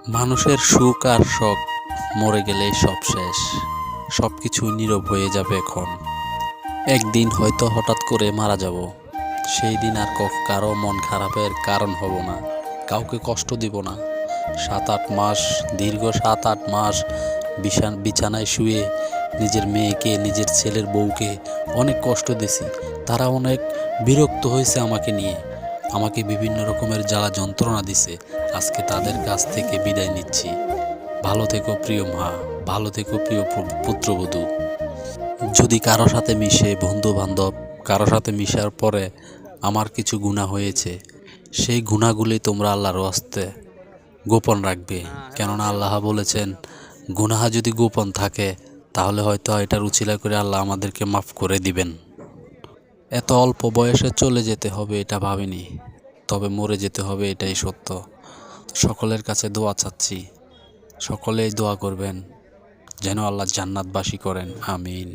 মানুষের সুখ আর শখ মরে গেলেই সব শেষ। সবকিছু নীরব হয়ে যাবে এখন। একদিন হয়তো হঠাৎ করে মারা যাব। সেই দিন আর কারো মন খারাপের কারণ হব না, কাউকে কষ্ট দিব না। 7-8 মাস, দীর্ঘ 7-8 মাস বিছানায় শুয়ে নিজের মেয়েকে, নিজের ছেলের বউকে অনেক কষ্ট দিছি। তারা অনেক বিরক্ত হয়েছে আমাকে নিয়ে, আমাকে বিভিন্ন রকমের জ্বালা যন্ত্রণা দিছে। আজকে তাদের কাছ থেকে বিদায় নিচ্ছি। ভালো থেকো প্রিয় মা, ভালো থেকো প্রিয় পুত্রবধূ। যদি কারো সাথে মিশে, বন্ধু বান্ধব কারো সাথে মিশার পরে আমার কিছু গুনাহ হয়েছে, সেই গুনাহগুলি তোমরা আল্লাহর ওয়াস্তে গোপন রাখবে। কেননা আল্লাহ বলেছেন, গুনাহ যদি গোপন থাকে তাহলে হয়তো এটার উছিলা করে আল্লাহ আমাদেরকে মাফ করে দিবেন। এত অল্প বয়সে চলে যেতে হবে এটা ভাবিনি, তবে মরে যেতে হবে এটাই সত্য। সকলের কাছে দোয়া চাচ্ছি, সকলেই দোয়া করবেন যেন আল্লাহ জান্নাতবাসী করেন। আমিন।